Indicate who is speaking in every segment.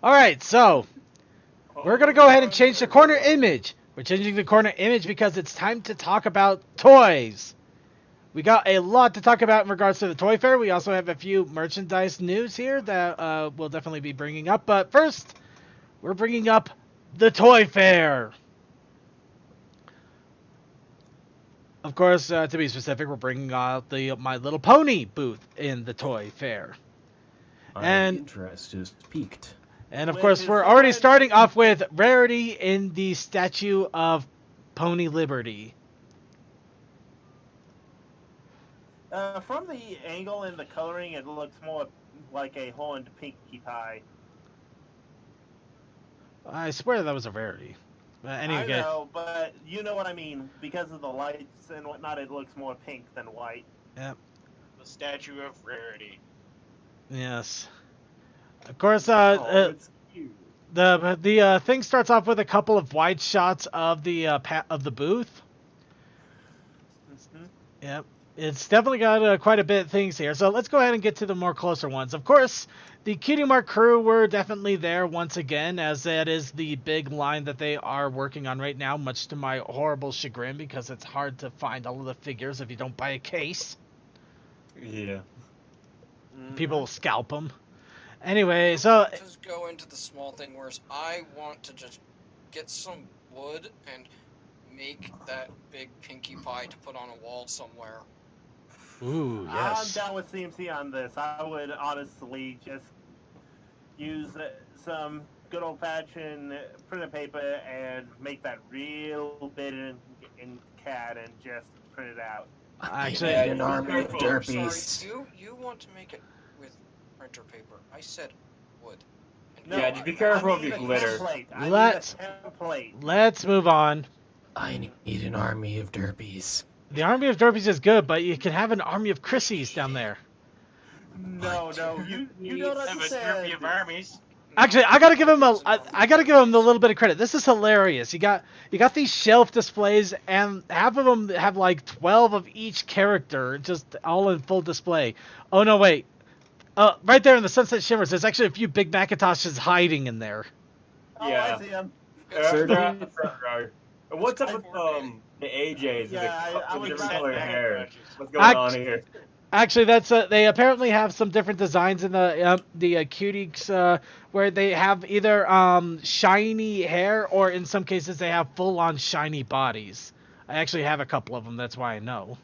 Speaker 1: All right, so we're going to go ahead and change the corner image. We're changing the corner image because it's time to talk about toys. We got a lot to talk about in regards to the Toy Fair. We also have a few merchandise news here that we'll definitely be bringing up. But first, we're bringing up the Toy Fair. Of course, to be specific, we're bringing out the My Little Pony booth in the Toy Fair.
Speaker 2: My interest is piqued.
Speaker 1: And of course, we're already starting off with rarity in the statue of Pony Liberty.
Speaker 3: From the angle and the coloring, it looks more like a horned Pinkie Pie.
Speaker 1: I swear that was a rarity. Anyway.
Speaker 3: I know, but you know what I mean. Because of the lights and whatnot, it looks more pink than white.
Speaker 1: Yep.
Speaker 4: The statue of rarity.
Speaker 1: Yes. Of course,
Speaker 3: it's cute.
Speaker 1: the thing starts off with a couple of wide shots of the booth.
Speaker 3: Mm-hmm.
Speaker 1: Yep. It's definitely got quite a bit of things here. So let's go ahead and get to the more closer ones. Of course, the Cutie Mark crew were definitely there once again, as that is the big line that they are working on right now, much to my horrible chagrin, because it's hard to find all of the figures if you don't buy a case.
Speaker 2: Yeah.
Speaker 1: People will scalp them. Anyway, so...
Speaker 5: Just go into the small thing, whereas I want to just get some wood and make that big Pinkie Pie to put on a wall somewhere.
Speaker 1: Ooh, yes.
Speaker 3: I'm down with CMC on this. I would honestly just use some good old-fashioned printed paper and make that real bit in CAD and just print it out.
Speaker 1: Actually,
Speaker 2: an army of derpies.
Speaker 5: Sorry, you want to make it with printer paper. I said wood.
Speaker 3: No,
Speaker 2: Yeah, just be careful of your glitter.
Speaker 1: Let's move on.
Speaker 2: I need an army of derpies.
Speaker 1: The army of derpies is good, but you can have an army of Chrissies down there.
Speaker 3: No, you don't
Speaker 4: Have a
Speaker 3: understand.
Speaker 4: derby of armies.
Speaker 1: Actually, I gotta give him a little bit of credit. This is hilarious. You got these shelf displays, and half of them have like 12 of each character, just all in full display. Oh no, wait. Right there in the Sunset Shimmers, there's actually a few big Macintoshes hiding in there.
Speaker 2: Yeah.
Speaker 3: Oh, I see 'em.
Speaker 2: They're in the front row. And what's up with the AJs?
Speaker 3: Yeah, I
Speaker 2: with
Speaker 3: was
Speaker 2: the different
Speaker 3: about
Speaker 2: color
Speaker 3: to
Speaker 2: hair? What's going on here?
Speaker 1: Actually, that's they apparently have some different designs in the cuties where they have either shiny hair, or in some cases they have full-on shiny bodies. I actually have a couple of them. That's why I know.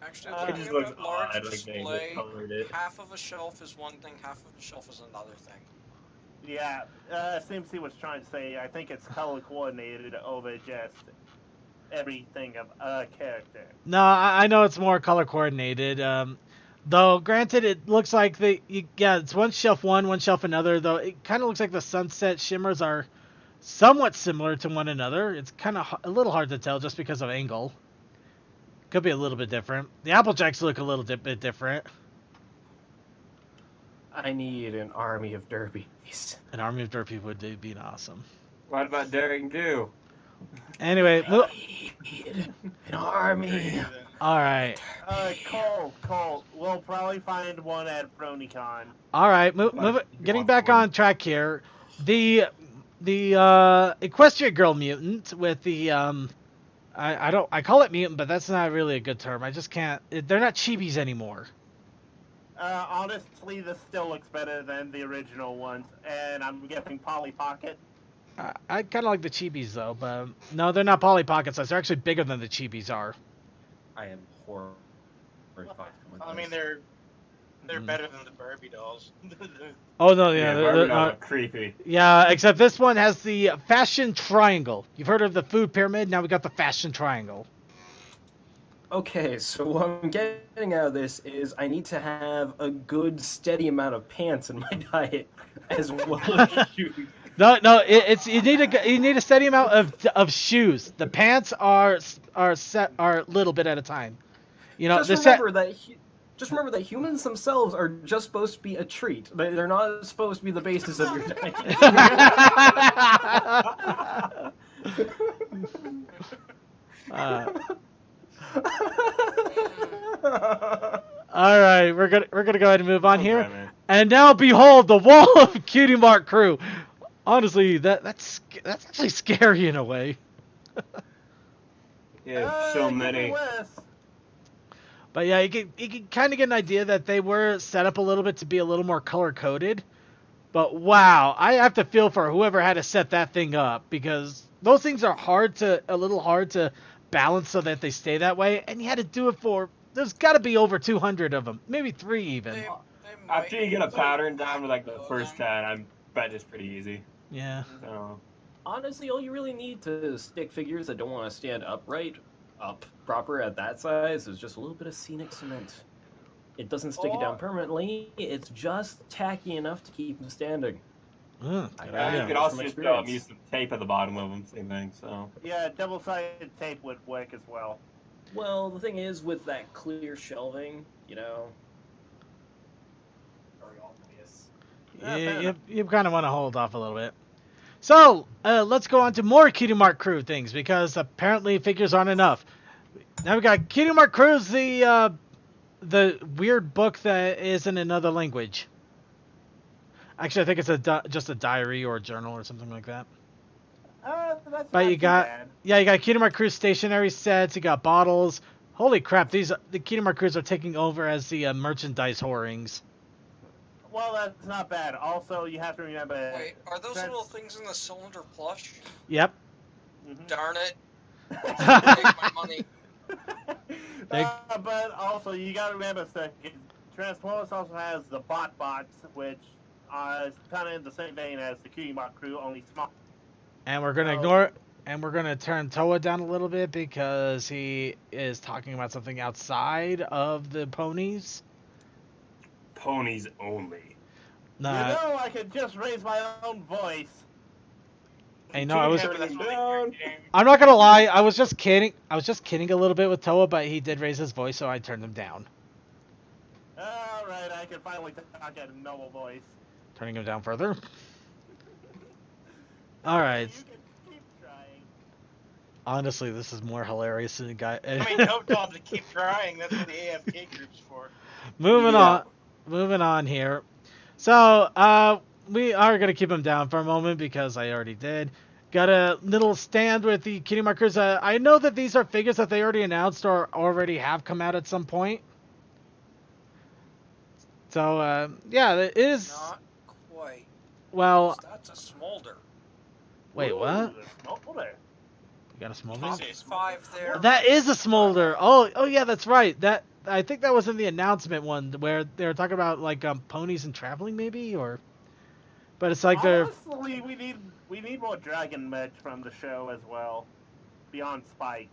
Speaker 5: Actually,
Speaker 2: It
Speaker 5: when
Speaker 2: just
Speaker 5: you
Speaker 2: looks
Speaker 5: have a large
Speaker 2: odd, like they
Speaker 5: display,
Speaker 2: colored it.
Speaker 5: half of a shelf is one thing, half of the shelf is another thing.
Speaker 3: Yeah, CMC was trying to say, I think it's color coordinated over just everything of a character.
Speaker 1: No, I know it's more color coordinated. Though, granted, it looks like it's one shelf one shelf another. Though it kind of looks like the Sunset Shimmers are somewhat similar to one another. It's kind of a little hard to tell just because of angle. Could be a little bit different. The Applejacks look a little bit different.
Speaker 2: I need an army of derpies.
Speaker 1: An army of derpy would be awesome.
Speaker 2: What about Daring Do?
Speaker 1: Anyway,
Speaker 2: I need an army.
Speaker 1: all right.
Speaker 3: Cole, we'll probably find one at BronyCon.
Speaker 1: All right, getting back on track here. The Equestria Girl mutant with the I call it mutant, but that's not really a good term. I just can't. They're not chibis anymore.
Speaker 3: Honestly, this still looks better than the original ones, and I'm guessing Polly Pocket.
Speaker 1: I kind of like the chibis though, but no, they're not Polly Pocket size. They're actually bigger than the chibis are.
Speaker 2: I am horrified.
Speaker 4: I mean, they're better than the Barbie dolls.
Speaker 1: Oh no, yeah,
Speaker 2: Barbie dolls are creepy.
Speaker 1: yeah. Except this one has the fashion triangle. You've heard of the food pyramid? Now we got the fashion triangle.
Speaker 2: Okay, so what I'm getting out of this is I need to have a good steady amount of pants in my diet, as well as shoes.
Speaker 1: No, it's you need a steady amount of shoes. The pants are set a little bit at a time. You know,
Speaker 2: Just remember that humans themselves are just supposed to be a treat. They're not supposed to be the basis of your diet.
Speaker 1: All right, we're gonna go ahead and move on here. And now behold the wall of Cutie Mark crew. Honestly, that's actually scary in a way.
Speaker 2: Yeah, so
Speaker 3: it could be
Speaker 2: many.
Speaker 3: worse.
Speaker 1: But yeah, you can kind of get an idea that they were set up a little bit to be a little more color coded. But wow, I have to feel for whoever had to set that thing up, because those things are a little hard to balance so that they stay that way, and you had to do it for. There's got to be over 200 of them, maybe 3 even.
Speaker 5: They
Speaker 2: After you get a pattern down
Speaker 5: back
Speaker 2: to like the
Speaker 5: of
Speaker 2: first
Speaker 5: them.
Speaker 2: 10, I bet it's pretty easy.
Speaker 1: Yeah.
Speaker 2: So
Speaker 6: Honestly, all you really need to stick figures that don't want to stand upright, up proper at that size, is just a little bit of scenic cement. It doesn't stick it down permanently. It's just tacky enough to keep them standing.
Speaker 1: Mm,
Speaker 2: you could also just use some tape at the bottom of them, same thing. So
Speaker 3: Yeah, double-sided tape would work as well.
Speaker 6: Well, the thing is, with that clear shelving, you know. Very obvious.
Speaker 1: You kind of want to hold off a little bit. So, let's go on to more Cutie Mark Crew things, because apparently figures aren't enough. Now we got Cutie Mark Crew's the weird book that is in another language. Actually, I think it's just a diary or a journal or something like that.
Speaker 3: That's
Speaker 1: But
Speaker 3: not
Speaker 1: you
Speaker 3: too
Speaker 1: got
Speaker 3: bad.
Speaker 1: you got Cutie Mark Crew stationery sets. You got bottles. Holy crap! The Cutie Mark Crews are taking over as the merchandise whorings.
Speaker 3: Well, that's not bad. Also, you have to remember.
Speaker 5: Wait, are those little things in the cylinder plush?
Speaker 1: Yep.
Speaker 5: Darn it! Take my money.
Speaker 3: But also, you gotta remember, Transformers also has the bots, which is kind of in the same vein as the Cutie Mark Crew, only small.
Speaker 1: And we're gonna ignore, and we're gonna turn Toa down a little bit because he is talking about something outside of the ponies.
Speaker 2: ponies only.
Speaker 1: Nah,
Speaker 3: You know, I could just raise my own voice.
Speaker 1: I know. I was.
Speaker 4: Yeah, but that's really weird.
Speaker 1: I'm not gonna lie. I was just kidding. I was just kidding a little bit with Toa, but he did raise his voice, so I turned him down.
Speaker 3: All right, I can finally talk at a normal voice.
Speaker 1: Turning him down further. All right.
Speaker 3: You can keep trying.
Speaker 1: Honestly, this is more hilarious than the guy.
Speaker 4: I mean, don't tell them to keep trying. That's what the AFK group's for.
Speaker 1: Moving on here. So, we are gonna keep him down for a moment because I already did. Got a little stand with the Cutie Markers. I know that these are figures that they already announced or already have come out at some point. So, yeah, it is.
Speaker 5: Not quite.
Speaker 1: Well,
Speaker 5: That's a smolder.
Speaker 1: wait, what?
Speaker 3: The smolder.
Speaker 1: You got a smolder?
Speaker 4: Top
Speaker 5: There's 5 there.
Speaker 1: That is a smolder. Oh yeah, that's right. That I think that was in the announcement one where they were talking about like ponies and traveling maybe, or. But it's like they're.
Speaker 3: Honestly, we need more dragon merch from the show as well, beyond Spike.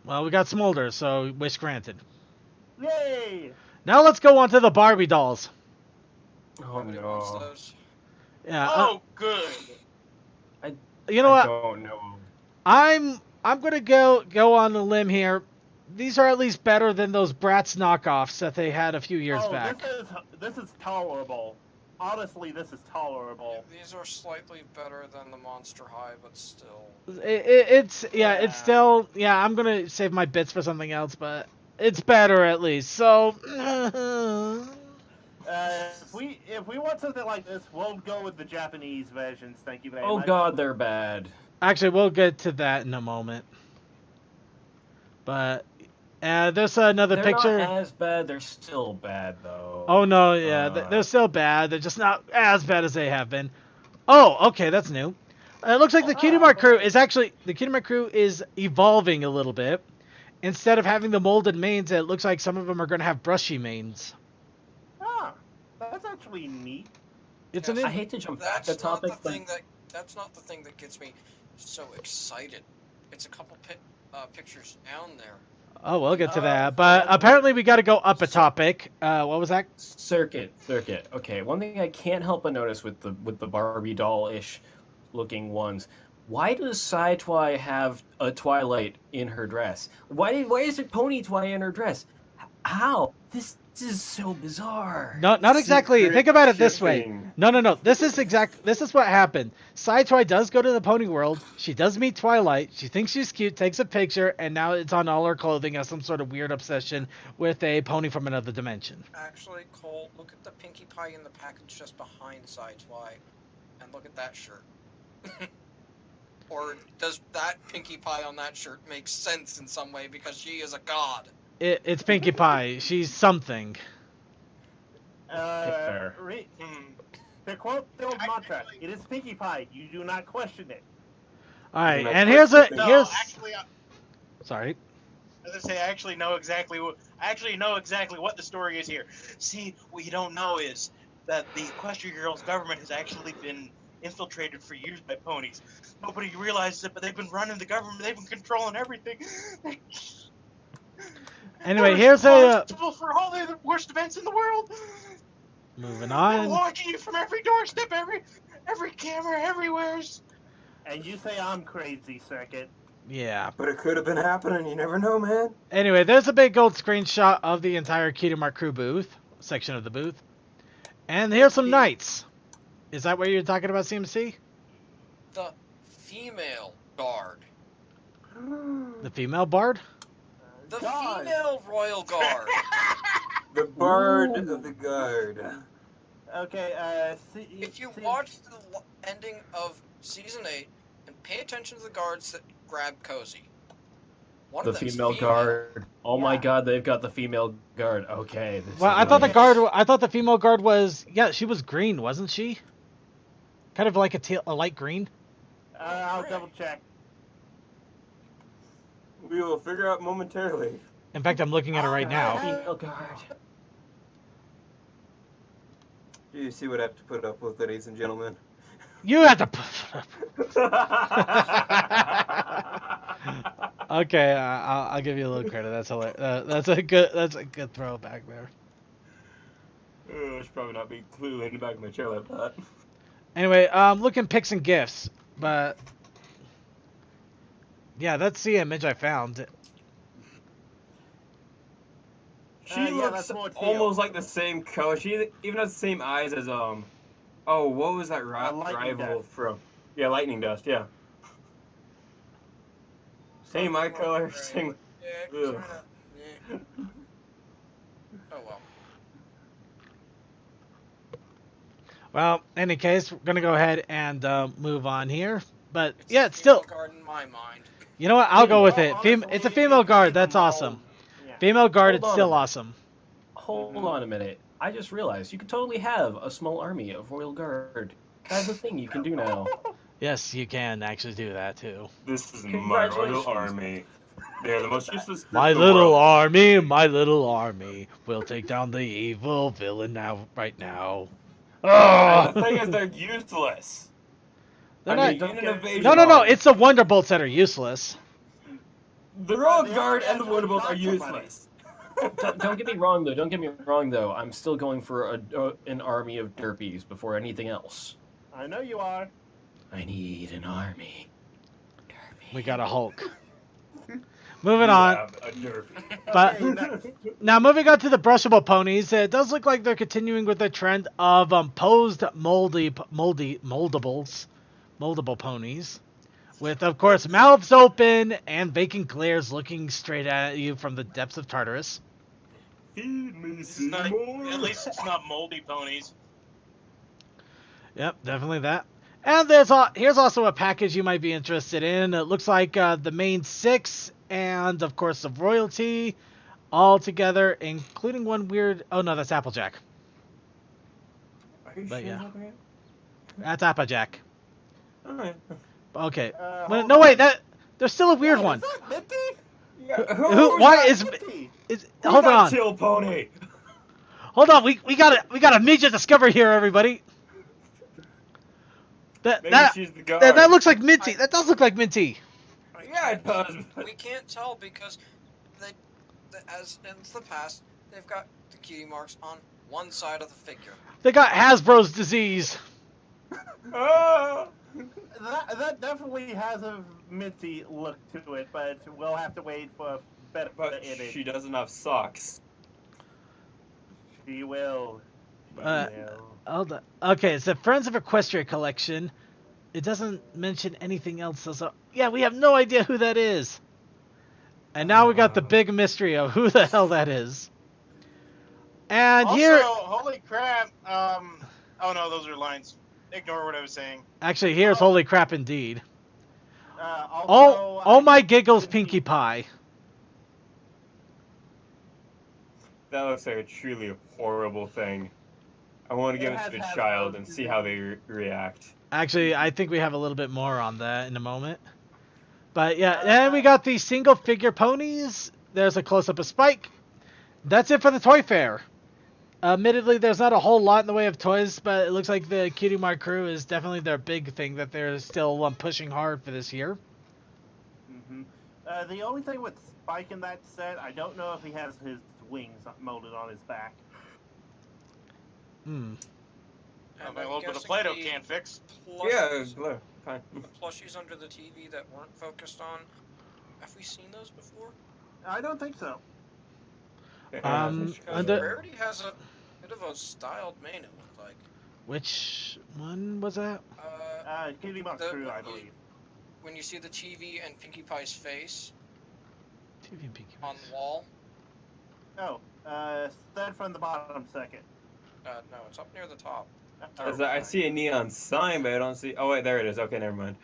Speaker 1: Well, we got smolder, so wish granted.
Speaker 3: Yay!
Speaker 1: Now let's go on to the Barbie dolls.
Speaker 6: Oh
Speaker 5: Nobody wants
Speaker 6: no.
Speaker 5: those.
Speaker 1: Yeah.
Speaker 4: Oh, good.
Speaker 1: You know what?
Speaker 6: I don't know.
Speaker 1: I'm gonna go on the limb here. These are at least better than those Bratz knockoffs that they had a few years back.
Speaker 3: This is tolerable. Honestly, this is tolerable.
Speaker 5: These are slightly better than the Monster High, but still.
Speaker 1: It's
Speaker 3: Yeah.
Speaker 1: it's still I'm gonna save my bits for something else, but it's better at least. So.
Speaker 3: If we want something like this, we'll go with the Japanese versions. Thank you very
Speaker 6: Oh
Speaker 3: much.
Speaker 6: god, they're bad.
Speaker 1: Actually, we'll get to that in a moment. But there's another
Speaker 6: They're
Speaker 1: picture.
Speaker 6: not as bad, they're still bad though.
Speaker 1: Oh no, yeah, they're still bad. They're just not as bad as they have been. Oh, okay, that's new. It looks like the Cutie Mark crew is evolving a little bit. Instead of having the molded manes, it looks like some of them are going to have brushy manes.
Speaker 3: Ah, that's actually neat.
Speaker 1: It's
Speaker 5: Yes.
Speaker 1: an
Speaker 6: I hate to jump back
Speaker 5: That's
Speaker 6: to topic,
Speaker 5: not the
Speaker 6: but
Speaker 5: thing that's not the thing that gets me so excited. It's a couple pictures down there.
Speaker 1: Oh, we'll get to that. But apparently we got to go up a topic. What was that?
Speaker 6: circuit. Okay, one thing I can't help but notice with the Barbie doll-ish looking ones. Why does Sci-Twi have a Twilight in her dress? Why is it Pony Twi in her dress? How? This is so bizarre.
Speaker 1: No, not exactly.
Speaker 2: Secret
Speaker 1: Think about it this way.
Speaker 2: shipping.
Speaker 1: No. This is what happened. Sci-Twi does go to the pony world. She does meet Twilight. She thinks she's cute, takes a picture, and now it's on all her clothing as some sort of weird obsession with a pony from another dimension.
Speaker 5: Actually, Cole, look at the Pinkie Pie in the package just behind Sci-Twi. and look at that shirt. Or does that Pinkie Pie on that shirt make sense in some way because she is a god?
Speaker 1: It's Pinkie Pie. She's something.
Speaker 6: Fair.
Speaker 3: To quote the old mantra, it is Pinkie Pie. You do not question it.
Speaker 1: All right,
Speaker 7: No,
Speaker 1: and here's
Speaker 7: actually,
Speaker 1: sorry.
Speaker 7: as I say, I actually know exactly what the story is here. See, what you don't know is that the Equestria Girls government has actually been infiltrated for years by ponies. Nobody realizes it, but they've been running the government. They've been controlling everything.
Speaker 1: Anyway,
Speaker 7: They're
Speaker 1: here's
Speaker 7: responsible for all the worst events in the world.
Speaker 1: moving
Speaker 7: They're
Speaker 1: on.
Speaker 7: watching you from every doorstep, every camera, everywhere.
Speaker 3: And you say I'm crazy, Circuit.
Speaker 1: Yeah.
Speaker 6: But it could have been happening. You never know, man.
Speaker 1: Anyway, there's a big gold screenshot of the entire Cutie Mark crew booth section of the booth, and here's some knights. Is that what you're talking about, CMC?
Speaker 5: The female guard.
Speaker 1: The female bard?
Speaker 5: The
Speaker 3: God.
Speaker 5: female royal guard.
Speaker 6: The Bard of the Guard.
Speaker 3: Okay,
Speaker 5: If you watch the ending of Season 8 and pay attention to the guards that grab Cozy. One
Speaker 6: The
Speaker 5: of them's
Speaker 6: female guard. Oh my
Speaker 3: Yeah.
Speaker 6: god, they've got the female guard. Okay.
Speaker 1: Well, I thought the female guard was, yeah, she was green, wasn't she? Kind of like a light green.
Speaker 3: I'll double check.
Speaker 6: We will figure out momentarily.
Speaker 1: In fact, I'm looking at her right now.
Speaker 6: Female guard. Do you see what I have to put up with, ladies and gentlemen?
Speaker 1: You have to. Okay, I'll give you a little credit. That's hilarious. That's a good throwback there.
Speaker 6: I should probably not be leaning in the back of my chair like that.
Speaker 1: Anyway, looking pics and gifts, but yeah, that's the image I found.
Speaker 6: She
Speaker 3: yeah,
Speaker 6: looks
Speaker 3: that's more Teal.
Speaker 6: almost like the same color. She even has the same eyes as oh, what was that
Speaker 3: Lightning
Speaker 6: rival
Speaker 3: Dust.
Speaker 6: from? Yeah, Lightning Dust. Yeah. Same eye color. Same.
Speaker 5: Yeah,
Speaker 6: Ugh.
Speaker 5: yeah. Oh well.
Speaker 1: Well, in any case, we're gonna go ahead and move on here. But yeah, it's still.
Speaker 5: Female guard in my mind.
Speaker 1: You know what? I'll go with it.
Speaker 3: Honestly,
Speaker 1: It's a female guard. That's awesome.
Speaker 3: Yeah.
Speaker 1: Female guard.
Speaker 6: Hold
Speaker 1: It's
Speaker 6: on.
Speaker 1: still awesome.
Speaker 6: Hold on a minute. I just realized you could totally have a small army of Royal Guard. That's a thing you can do now.
Speaker 1: Yes, you can actually do that too.
Speaker 8: This is my
Speaker 6: Congratulations.
Speaker 8: royal army. They're the most useless group
Speaker 1: My
Speaker 8: in the
Speaker 1: little
Speaker 8: world.
Speaker 1: army will take down the evil villain right now.
Speaker 8: The
Speaker 1: Oh!
Speaker 8: thing is, they're useless.
Speaker 1: They're
Speaker 6: I mean,
Speaker 1: not-
Speaker 6: unit invasion
Speaker 1: No,
Speaker 6: army.
Speaker 1: it's the Wonderbolts that are useless.
Speaker 8: The Royal
Speaker 3: They
Speaker 8: Guard
Speaker 3: are
Speaker 8: and the
Speaker 3: actually
Speaker 8: Wonderbolts are
Speaker 3: not somebody.
Speaker 8: useless.
Speaker 6: Don't get me wrong though. I'm still going for an army of derpies before anything else.
Speaker 3: I know you are.
Speaker 6: I need an army.
Speaker 1: We got a Hulk. Moving on.
Speaker 8: Have a derby.
Speaker 1: But
Speaker 3: Okay, next.
Speaker 1: now moving on to the brushable ponies, it does look like they're continuing with the trend of posed moldable ponies, with of course mouths open and vacant glares looking straight at you from the depths of Tartarus.
Speaker 8: Feed me,
Speaker 7: It's not,
Speaker 8: Seymour.
Speaker 7: at least it's not moldy ponies.
Speaker 1: Yep, definitely that. And here's also a package you might be interested in. It looks like the main 6 and of course the royalty all together, including one weird. Oh no, that's Applejack.
Speaker 6: Are you
Speaker 1: But
Speaker 6: sure
Speaker 1: yeah.
Speaker 6: about that?
Speaker 1: That's Applejack.
Speaker 6: Alright.
Speaker 1: Okay.
Speaker 3: Hold
Speaker 1: Well, no,
Speaker 3: on.
Speaker 1: wait. There's still a weird one.
Speaker 3: Is that Minty?
Speaker 1: Who? Why is?
Speaker 3: Minty?
Speaker 1: Hold on.
Speaker 8: Chill pony.
Speaker 1: Hold on. We got a major discovery here, everybody.
Speaker 8: Maybe
Speaker 1: That
Speaker 8: she's the guard.
Speaker 1: that looks like Minty. That does look like Minty.
Speaker 8: Yeah, it does.
Speaker 5: We can't tell because as in the past, they've got the cutie marks on one side of the figure.
Speaker 1: They got Hasbro's disease.
Speaker 8: Ah.
Speaker 3: That definitely has a Minty look to it, but we'll have to wait for a better
Speaker 8: But
Speaker 3: image.
Speaker 8: she doesn't have socks.
Speaker 3: She will. She
Speaker 1: Uh,
Speaker 3: will.
Speaker 1: Hold on. Okay, it's the Friends of Equestria collection. It doesn't mention anything else. So yeah, we have no idea who that is. And now we got the big mystery of who the hell that is. And
Speaker 7: Also,
Speaker 1: here,
Speaker 7: holy crap! Oh no, those are lines. Ignore what I was saying.
Speaker 1: Actually, here's holy crap indeed.
Speaker 3: Also,
Speaker 1: Oh
Speaker 3: I
Speaker 1: my giggles,
Speaker 3: didn't
Speaker 1: Pinkie
Speaker 3: see-
Speaker 1: Pie.
Speaker 8: That looks like a truly horrible thing. I want to give
Speaker 3: It
Speaker 8: it
Speaker 3: has
Speaker 8: to a
Speaker 3: Hasbro's
Speaker 8: child and see how they
Speaker 3: division.
Speaker 8: react.
Speaker 1: Actually, I think we have a little bit more on that in a moment. But yeah,
Speaker 3: Uh,
Speaker 1: and we got the single figure ponies. There's a close up of Spike. That's it for the Toy Fair. Admittedly, there's not a whole lot in the way of toys, but it looks like the Cutie Mark crew is definitely their big thing that they're still pushing hard for this year.
Speaker 3: The only thing with Spike in that set, I don't know if he has his wings molded on his back.
Speaker 1: Hmm.
Speaker 7: A
Speaker 5: And
Speaker 7: little
Speaker 5: I'm
Speaker 7: bit of
Speaker 5: guessing
Speaker 7: Play-Doh
Speaker 5: the
Speaker 7: can't fix.
Speaker 8: Yeah,
Speaker 5: plushies-
Speaker 8: blue. Fine.
Speaker 5: the plushies under the TV that weren't focused on. Have we seen those before?
Speaker 3: I don't think so.
Speaker 5: Because
Speaker 1: Under
Speaker 5: Rarity has a bit of a styled mane, it looked like.
Speaker 1: which one was that?
Speaker 3: Cutie Mark
Speaker 5: The-
Speaker 3: crew, I
Speaker 5: you-
Speaker 3: believe.
Speaker 5: When you see the TV and Pinkie Pie's face
Speaker 1: TV and Pinkie
Speaker 5: on
Speaker 1: Pie.
Speaker 5: the wall,
Speaker 3: Oh, third from the bottom second.
Speaker 5: no, it's up near the top.
Speaker 8: I see a neon sign, but I don't see. Oh wait, there it is. Okay, never mind.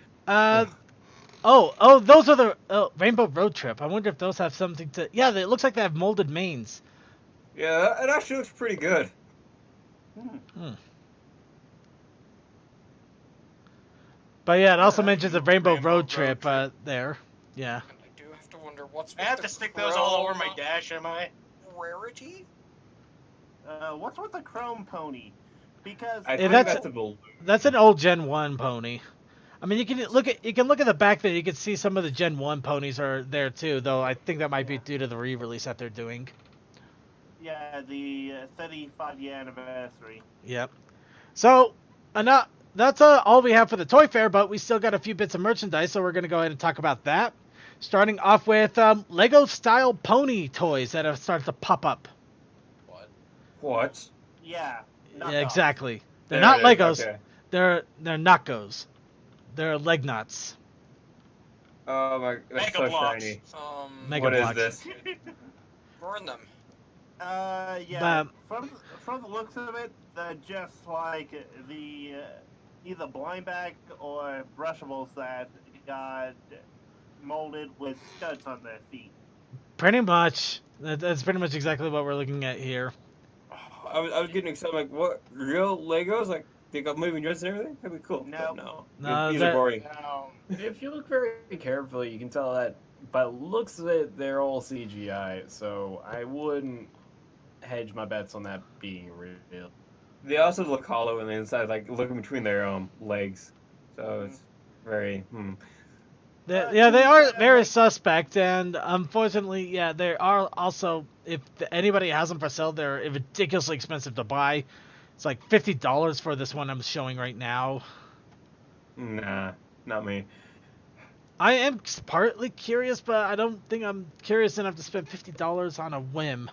Speaker 1: Those are the Rainbow Road Trip. I wonder if those have something to. Yeah, it looks like they have molded manes.
Speaker 8: Yeah, it actually looks pretty good.
Speaker 1: But yeah, it also
Speaker 3: that's
Speaker 1: mentions a
Speaker 3: cool.
Speaker 1: Rainbow
Speaker 7: Rainbow
Speaker 1: Road
Speaker 7: Road
Speaker 1: Trip
Speaker 7: Trip.
Speaker 1: there. Yeah.
Speaker 5: And I do have to wonder what's
Speaker 7: I
Speaker 5: with
Speaker 7: have
Speaker 5: the
Speaker 7: to stick those all over my
Speaker 5: chrome
Speaker 7: dash, am I?
Speaker 5: Rarity?
Speaker 3: What's with the chrome pony? Because
Speaker 8: I
Speaker 1: Yeah,
Speaker 8: think
Speaker 1: that's-
Speaker 8: that's a balloon.
Speaker 1: That's an old Gen 1 pony. I mean, you can look at the back there. You can see some of the Gen 1 ponies are there too, though I think that might be due to the re-release that they're doing.
Speaker 3: yeah, the 35-year anniversary.
Speaker 1: Yep. So, that's all we have for the Toy Fair, but we still got a few bits of merchandise, so we're going to go ahead and talk about that. Starting off with Lego-style pony toys that have started to pop up.
Speaker 8: What?
Speaker 3: Yeah.
Speaker 1: Yeah, exactly. They're
Speaker 8: There
Speaker 1: not
Speaker 8: it is,
Speaker 1: Legos.
Speaker 8: okay.
Speaker 1: They're Knockos. They're leg knots.
Speaker 8: Oh my, that's
Speaker 7: Mega
Speaker 8: so
Speaker 7: blocks.
Speaker 8: shiny.
Speaker 1: Mega
Speaker 8: What is
Speaker 1: blocks.
Speaker 8: this?
Speaker 5: Burn them.
Speaker 3: Yeah. From the looks of it, they're just like the either blind bag or brushables that got molded with studs on their feet.
Speaker 1: Pretty much. That's pretty much exactly what we're looking at here.
Speaker 8: I was getting excited. Like, what? Real Legos? Like, they got moving dresses and everything? That'd be cool.
Speaker 3: No.
Speaker 8: But no.
Speaker 1: No,
Speaker 8: These
Speaker 1: that-
Speaker 8: are boring.
Speaker 6: If you look very carefully, you can tell that by the looks of it, they're all CGI. So I wouldn't hedge my bets on that being real.
Speaker 8: They also look hollow on the inside, like looking between their legs. So it's very.
Speaker 1: They are very suspect, and unfortunately, yeah, they are also, if anybody has them for sale, they're ridiculously expensive to buy. It's like $50 for this one I'm showing right now.
Speaker 8: Nah, not me.
Speaker 1: I am partly curious, but I don't think I'm curious enough to spend $50 on a whim.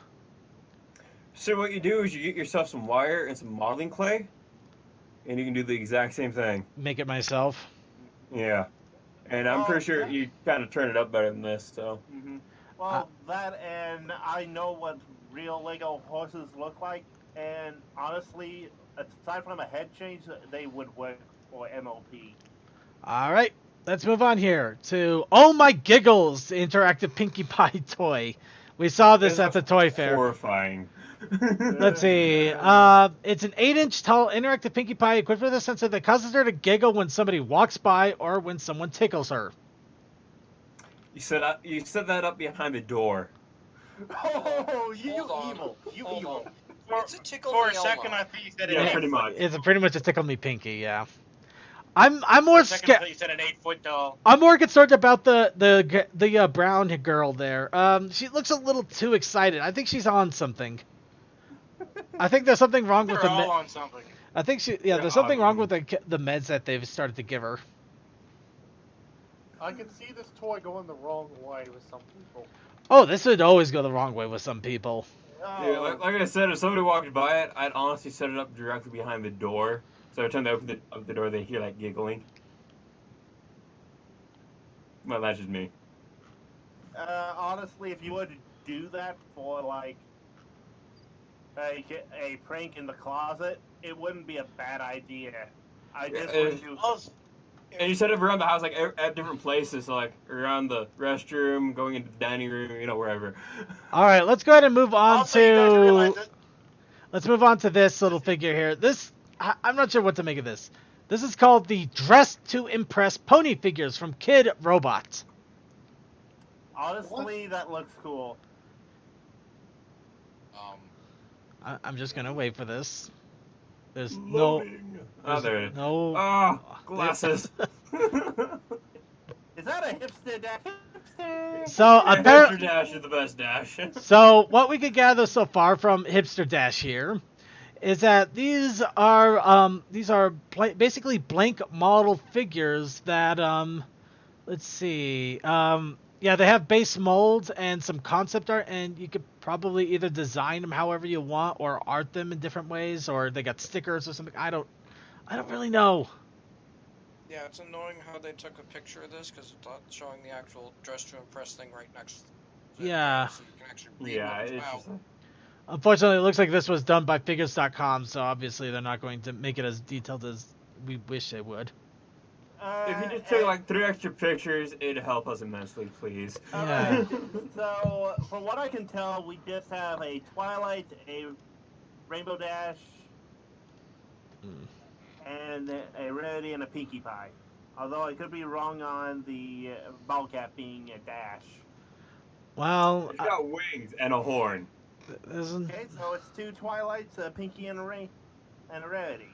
Speaker 8: So what you do is you get yourself some wire and some modeling clay, and you can do the exact same thing.
Speaker 1: Make it myself.
Speaker 8: Yeah. And I'm pretty sure you kind of turn it up better than this, so.
Speaker 3: Well, that and I know what real Lego horses look like, and honestly, aside from a head change, they would work for MLP.
Speaker 1: All right, let's move on here to Oh My Giggles, the interactive Pinkie Pie toy. We saw this at the Toy Fair.
Speaker 8: Horrifying.
Speaker 1: Let's see. It's an 8-inch tall interactive Pinkie Pie equipped with a sensor that causes her to giggle when somebody walks by or when someone tickles her.
Speaker 8: You set that up behind the door.
Speaker 3: Oh, you
Speaker 5: Hold on.
Speaker 3: evil! You
Speaker 5: Hold
Speaker 3: evil!
Speaker 5: on. It's a tickle
Speaker 7: For a
Speaker 5: me
Speaker 7: second,
Speaker 5: Elmo.
Speaker 7: I thought you said
Speaker 8: Yeah,
Speaker 7: an
Speaker 8: pretty
Speaker 7: 8
Speaker 8: much.
Speaker 1: It's pretty much a tickle me Pinky, yeah. I'm more
Speaker 7: For a second, I
Speaker 1: scared.
Speaker 7: thought you said an 8-foot doll.
Speaker 1: I'm more concerned about the brown girl there. She looks a little too excited. I think she's on something. I think there's something wrong with
Speaker 7: They're
Speaker 1: the.
Speaker 7: all on something.
Speaker 1: I think there's something wrong with the meds that they've started to give her.
Speaker 9: I can see this toy going the wrong way with some people.
Speaker 1: Oh, this would always go the wrong way with some people.
Speaker 8: Yeah, like I said, if somebody walked by it, I'd honestly set it up directly behind the door. So every time they open the door, they hear that giggling. Well, that's just me.
Speaker 3: Honestly, if you were to do that for like a prank in the closet, it wouldn't be a bad idea. I just
Speaker 8: Yeah,
Speaker 3: want to.
Speaker 7: Also,
Speaker 8: And you set up around the house, like at different places, so, like around the restroom, going into the dining room, wherever.
Speaker 1: All right, let's go ahead and move on
Speaker 7: also, you guys realize
Speaker 1: to.
Speaker 7: that
Speaker 1: Let's move on to this little figure here. I'm not sure what to make of this. This is called the Dress to Impress Pony figures from Kid Robot.
Speaker 3: Honestly, that looks cool.
Speaker 1: I'm just gonna wait for this. There's
Speaker 8: Loading. Oh, there it is.
Speaker 1: no.
Speaker 8: Oh, glasses.
Speaker 3: Is that a hipster dash? Hipster.
Speaker 1: So
Speaker 8: Hipster
Speaker 1: apparently,
Speaker 8: Dash is the best dash.
Speaker 1: so what we could gather so far from Hipster Dash here is that these are basically blank model figures that let's see, yeah, they have base molds and some concept art, and you could probably either design them however you want or art them in different ways, or they got stickers or something. I don't really know.
Speaker 5: Yeah, it's annoying how they took a picture of this because it's not showing the actual Dress to Impress thing right next to it.
Speaker 1: Yeah.
Speaker 5: So you can actually read
Speaker 8: Yeah,
Speaker 5: what it's
Speaker 8: it's
Speaker 5: about.
Speaker 8: just like,
Speaker 1: Unfortunately, it looks like this was done by Figures.com, so obviously they're not going to make it as detailed as we wish they would.
Speaker 8: if you just took like 3 extra pictures, it'd help us immensely, please.
Speaker 1: Yeah.
Speaker 3: So, from what I can tell, we just have a Twilight, a Rainbow Dash, and a Rarity and a Pinkie Pie. Although I could be wrong on the ball cap being a Dash.
Speaker 1: Well,
Speaker 8: It's got wings and a horn.
Speaker 1: isn't
Speaker 3: Okay, so it's 2 Twilights, a Pinkie and a Rarity.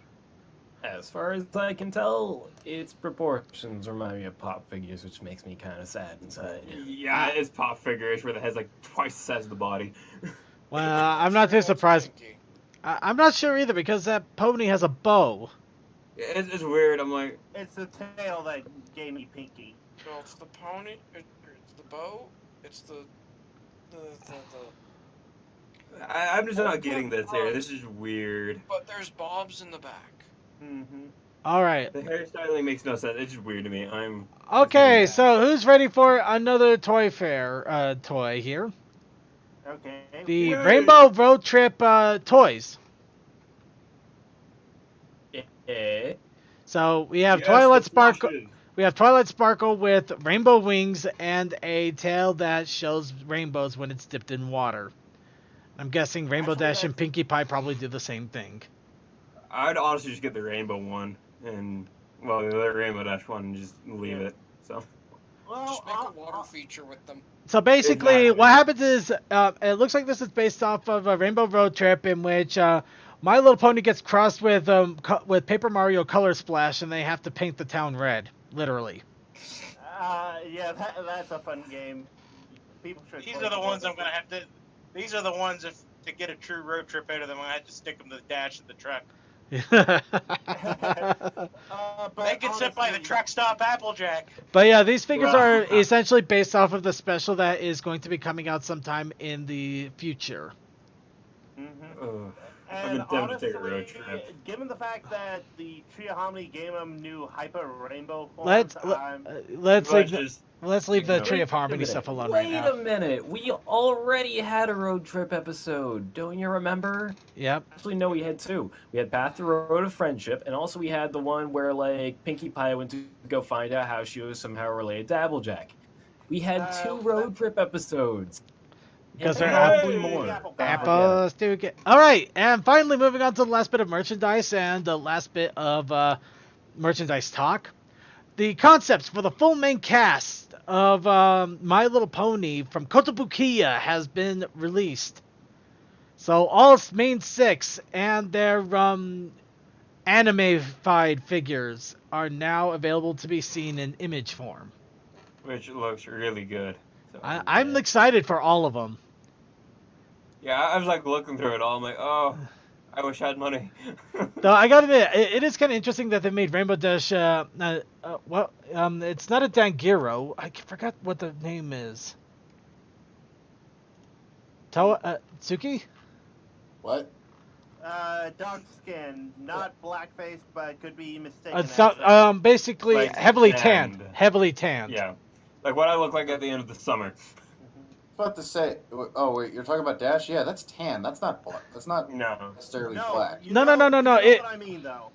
Speaker 6: As far as I can tell, its proportions remind me of pop figures, which makes me kind of sad inside.
Speaker 8: Yeah, it's pop figure-ish where the head's like twice the size of the body.
Speaker 1: well, I'm not too
Speaker 5: What's
Speaker 1: surprised.
Speaker 5: Pinky?
Speaker 1: I'm not sure either because that pony has a bow.
Speaker 8: It's weird. I'm like,
Speaker 3: It's the tail that gave me Pinkie.
Speaker 5: No, it's the pony. It's the bow. It's the.
Speaker 8: I'm just not getting this here. This is weird.
Speaker 5: But there's bobs in the back.
Speaker 3: Mm-hmm.
Speaker 1: All right.
Speaker 8: The hairstyling makes no sense. It's just weird to me. I'm
Speaker 1: Okay, so who's ready for another Toy Fair toy here?
Speaker 3: Okay.
Speaker 1: The
Speaker 8: Yay.
Speaker 1: Rainbow Road Trip toys.
Speaker 6: Eh?
Speaker 1: So we have
Speaker 8: Yes,
Speaker 1: Twilight
Speaker 8: the
Speaker 1: Sparkle.
Speaker 8: flashes.
Speaker 1: We have Twilight Sparkle with rainbow wings and a tail that shows rainbows when it's dipped in water. I'm guessing Rainbow
Speaker 3: Actually,
Speaker 1: Dash and Pinkie Pie probably do the same thing.
Speaker 8: I'd honestly just get the rainbow one and the other Rainbow Dash one and just leave it. So
Speaker 3: Well,
Speaker 5: Just make a water feature with them.
Speaker 1: So basically,
Speaker 8: Exactly.
Speaker 1: what happens is, it looks like this is based off of a Rainbow Road Trip in which My Little Pony gets crossed with Paper Mario Color Splash, and they have to paint the town red, literally.
Speaker 3: yeah, that's a fun game. People should.
Speaker 7: these
Speaker 3: play
Speaker 7: are the ones
Speaker 3: together.
Speaker 7: I'm gonna have to. These are the ones if to get a true road trip out of them, I'm gonna have to stick them to the dash of the truck.
Speaker 3: But
Speaker 7: They can sit by the
Speaker 3: honestly,
Speaker 7: truck stop Applejack.
Speaker 1: But yeah, these figures
Speaker 8: Wow.
Speaker 1: are essentially based off of the special that is going to be coming out sometime in the future.
Speaker 3: Mhm.
Speaker 8: ugh. I've
Speaker 3: And
Speaker 8: been tempted to take a road
Speaker 3: honestly,
Speaker 8: trip.
Speaker 3: given the fact that the Triahominy gave them new Hyper Rainbow forms,
Speaker 1: Let's
Speaker 8: Let's
Speaker 1: let's leave the
Speaker 8: ignore
Speaker 1: Tree
Speaker 8: it.
Speaker 1: of Harmony stuff alone right
Speaker 6: Wait
Speaker 1: now.
Speaker 6: a minute. We already had a road trip episode. Don't you remember?
Speaker 1: Yep.
Speaker 6: Actually, no, we had 2. We had Path to Road of Friendship, and also we had the one where, like, Pinkie Pie went to go find out how she was somehow related to Applejack. We had 2 road trip episodes.
Speaker 1: Because
Speaker 6: And
Speaker 1: they're
Speaker 6: probably
Speaker 3: Apple-
Speaker 6: more.
Speaker 3: Apple-
Speaker 1: Apples do get. All right, and finally moving on to the last bit of merchandise and the last bit of merchandise talk. The concepts for the full main cast of My Little Pony from Kotobukiya has been released. So all main 6 and their anime-fied figures are now available to be seen in image form.
Speaker 8: Which looks really good. So,
Speaker 1: I'm excited for all of them.
Speaker 8: Yeah, I was like looking through it all. I'm like, oh, I wish I had money.
Speaker 1: Though I gotta admit, it is kind of interesting that they made Rainbow Dash. It's not a Dangiro. I forgot what the name is. Tsuki?
Speaker 10: What?
Speaker 3: Dark skin, not blackface, but could be mistaken.
Speaker 1: Basically
Speaker 8: Like
Speaker 1: heavily
Speaker 8: tanned.
Speaker 1: tanned. Heavily tanned.
Speaker 8: Yeah, like what I look like at the end of the summer.
Speaker 10: About to say. Oh wait, you're talking about Dash? Yeah, that's tan. That's not black. That's not
Speaker 8: No.
Speaker 10: necessarily
Speaker 3: No,
Speaker 10: black.
Speaker 3: you
Speaker 1: No.
Speaker 3: know what I mean, though.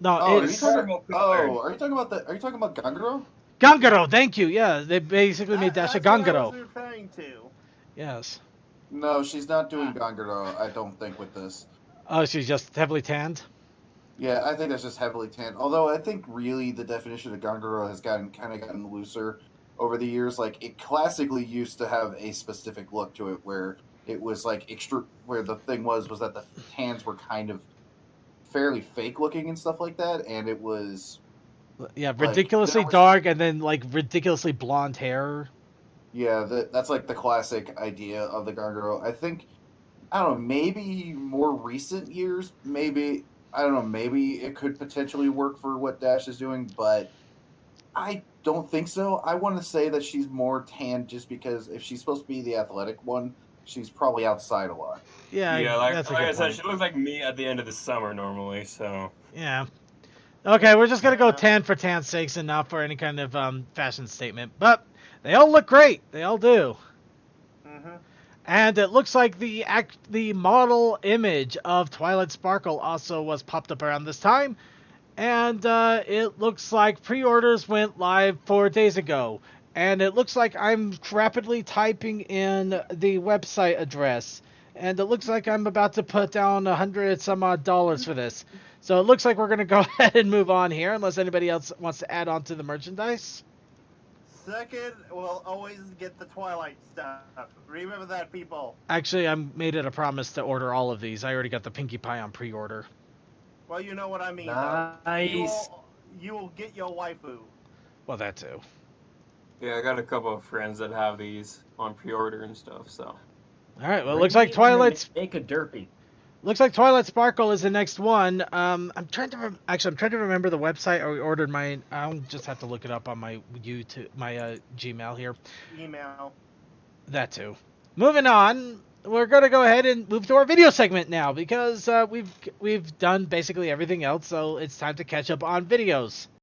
Speaker 1: No,
Speaker 10: Oh,
Speaker 1: it's
Speaker 10: are you talking about the? Are you talking about Ganguro?
Speaker 1: Gangaro. Thank you. Yeah, they basically made Dash a
Speaker 3: That's what I
Speaker 1: Gangaro.
Speaker 3: was referring to.
Speaker 1: Yes.
Speaker 10: No, she's not doing Ganguro. I don't think with this.
Speaker 1: Oh, she's just heavily tanned.
Speaker 10: Yeah, I think that's just heavily tanned. Although I think really the definition of Ganguro has gotten looser over the years. Like it classically used to have a specific look to it, where it was like where the thing was that the tans were kind of fairly fake looking and stuff like that, and it was
Speaker 1: Yeah, ridiculously dark and then like ridiculously blonde hair.
Speaker 10: Yeah, that's like the classic idea of the Ganguro. I think I don't know, maybe more recent years, maybe I don't know, maybe it could potentially work for what Dash is doing, but I don't think so. I want to say that she's more tan just because if she's supposed to be the athletic one, she's probably outside a lot.
Speaker 8: Yeah, like
Speaker 1: that's a
Speaker 8: I
Speaker 1: good
Speaker 8: said,
Speaker 1: point.
Speaker 8: she looks like me at the end of the summer normally. So
Speaker 1: Yeah. Okay, we're just gonna go tan for tan's sakes and not for any kind of fashion statement. But they all look great. They all do.
Speaker 3: Mm-hmm.
Speaker 1: And it looks like the model image of Twilight Sparkle also was popped up around this time. And it looks like pre-orders went live 4 days ago. And it looks like I'm rapidly typing in the website address. And it looks like I'm about to put down $100 some odd for this. So it looks like we're going to go ahead and move on here, unless anybody else wants to add on to the merchandise.
Speaker 3: Second, we'll always get the Twilight stuff. Remember that, people.
Speaker 1: Actually, I made it a promise to order all of these. I already got the Pinkie Pie on pre-order.
Speaker 3: Well, you know what I mean.
Speaker 6: Nice.
Speaker 3: You will get your waifu.
Speaker 1: Well, that too.
Speaker 8: yeah, I got a couple of friends that have these on pre-order and stuff. So
Speaker 1: All right. Well, it looks like
Speaker 6: Make a derpy.
Speaker 1: Looks like Twilight Sparkle is the next one. I'm trying to remember the website I ordered mine. I'll just have to look it up on my YouTube, my Gmail here.
Speaker 3: Email.
Speaker 1: That too. Moving on, we're gonna go ahead and move to our video segment now because we've done basically everything else, so it's time to catch up on videos.